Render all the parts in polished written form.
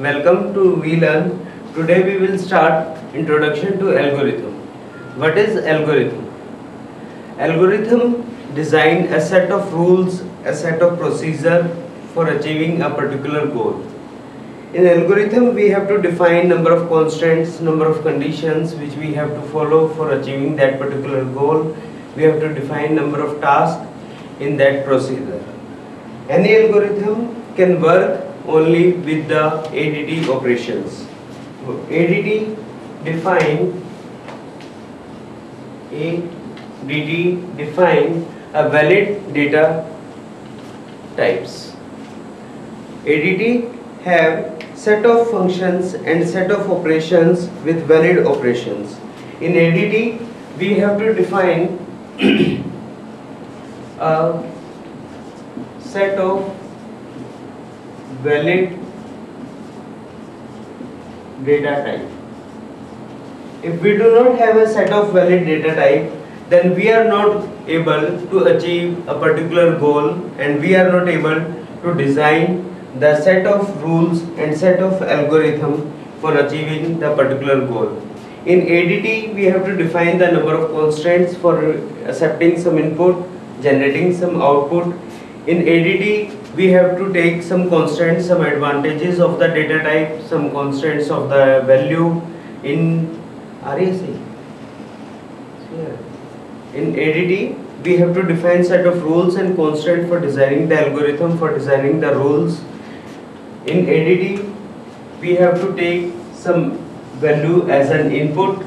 Welcome to VLearn. Today we will start introduction to algorithm. What is algorithm? Algorithm design a set of rules, a set of procedure for achieving a particular goal. In algorithm we have to define number of constants, number of conditions which we have to follow for achieving that particular goal. We have to define number of tasks in that procedure. Any algorithm can work only with the ADT operations. ADT define a valid data types. ADT have set of functions and set of operations with valid operations. In ADT we have to define a set of valid data type. If we do not have a set of valid data type, then we are not able to achieve a particular goal and we are not able to design the set of rules and set of algorithm for achieving the particular goal. In ADT we have to define the number of constants for accepting some input, generating some output. In ADT we have to take some constants, some advantages of the data type, some constants of the value. In RAC, in ADT we have to define set of rules and constraints for designing the algorithm, for designing the rules. In ADT we have to take some value as an input.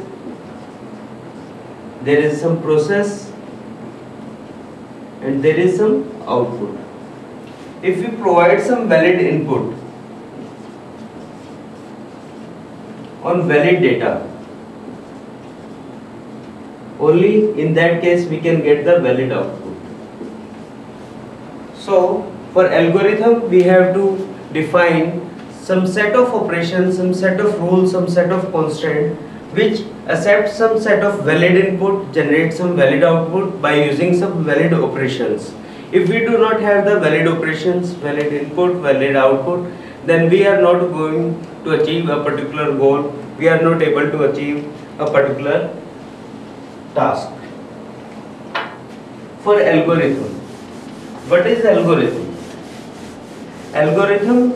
There is some process and there is some output. If we provide some valid input on valid data, only in that case we can get the valid output. So for algorithm we have to define some set of operations, some set of rules, some set of constraints which accept some set of valid input, generate some valid output by using some valid operations. If we do not have the valid operations, valid input, valid output, then we are not going to achieve a particular goal. We are not able to achieve a particular task. For algorithm, what is algorithm? Algorithm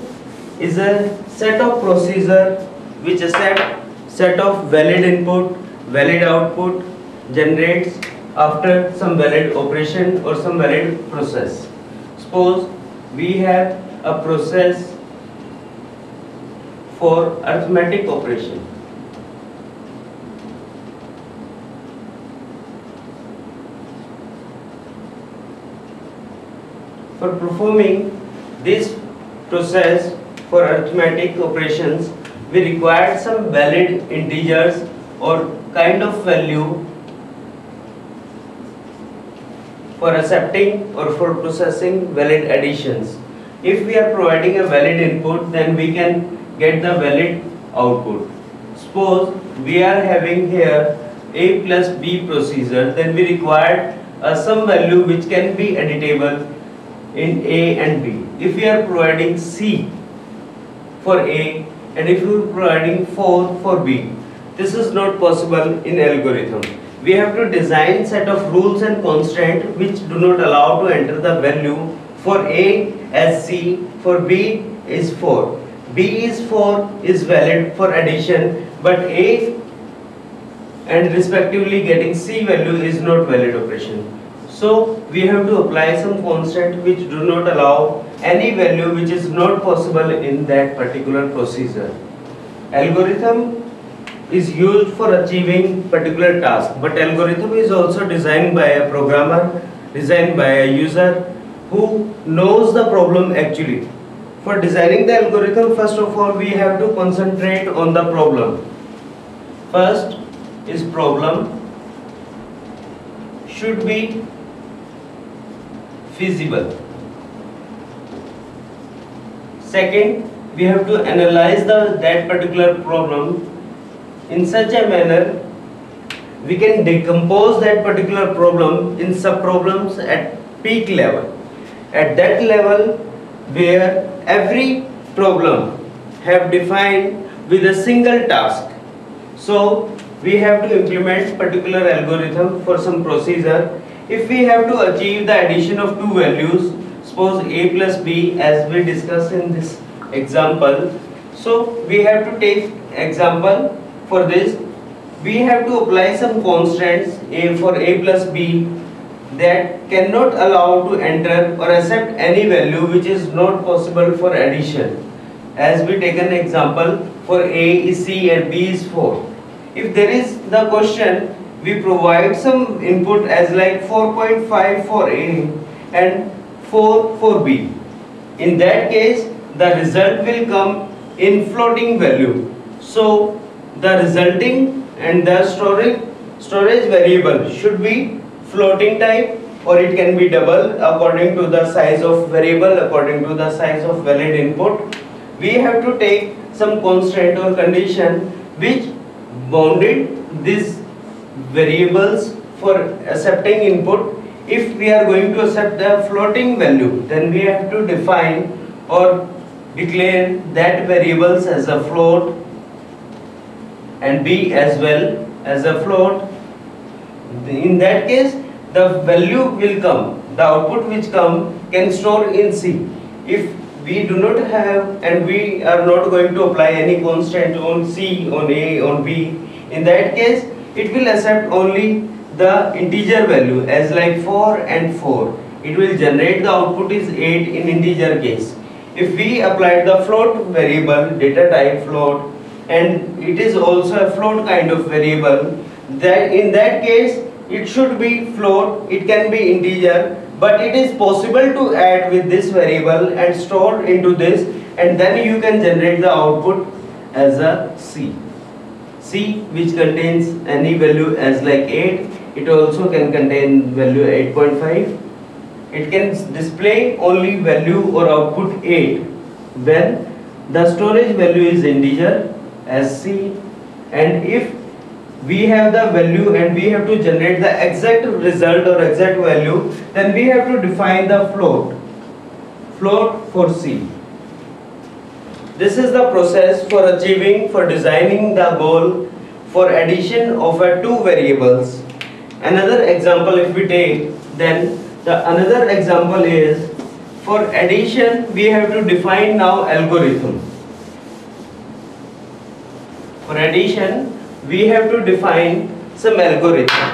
is a set of procedure which accept set of valid input, valid output, generates after some valid operation or some valid process. Suppose we have a process for arithmetic operation. For performing this process for arithmetic operations, we require some valid integers or kind of value for accepting or for processing valid additions. If we are providing a valid input, then we can get the valid output. Suppose we are having here a plus b procedure, then we require some value which can be editable in a and b. If we are providing c for a and if we are providing 4 for b, this is not possible in algorithm. We have to design set of rules and constraints which do not allow to enter the value for a as c, for b is 4. B is 4 is valid for addition, but a and respectively getting c value is not valid operation. So we have to apply some constant which do not allow any value which is not possible in that particular procedure. Algorithm is used for achieving particular task, but algorithm is also designed by a programmer, designed by a user who knows the problem actually. For designing the algorithm, first of all we have to concentrate on the problem. First is problem should be feasible. Second, we have to analyze that particular problem in such a manner we can decompose that particular problem in sub-problems at peak level. At that level where every problem have defined with a single task. So we have to implement particular algorithm for some procedure. If we have to achieve the addition of two values, suppose a plus b as we discussed in this example. So we have to take example for this. We have to apply some constants for a plus b that cannot allow to enter or accept any value which is not possible for addition. As we take an example, for a is c and b is 4. If there is the question, we provide some input as like 4.5 for a and 4 for b. In that case, the result will come in floating value. So the resulting and the storage variable should be floating type, or it can be double according to the size of variable, according to the size of valid input. We have to take some constraint or condition which bounded these variables for accepting input. If we are going to accept the floating value, then we have to define or declare that variables as a float and b as well as a float. In that case, the value will come, the output which come can store in C. If we do not have and we are not going to apply any constant on C, on A, on B, in that case it will accept only the integer value as like 4 and 4. It will generate the output is 8 in integer case. If we apply the float variable, data type float, and it is also a float kind of variable, that in that case it should be float, it can be integer, but it is possible to add with this variable and store into this, and then you can generate the output as a C which contains any value as like 8. It also can contain value 8.5. It can display only value or output 8 when the storage value is integer as C, and if we have the value and we have to generate the exact result or exact value, then we have to define the float for C. This is the process for achieving, for designing the goal for addition of two variables. Another example if we take, then the another example is for addition we have to define now algorithm. For addition we have to define some algorithm.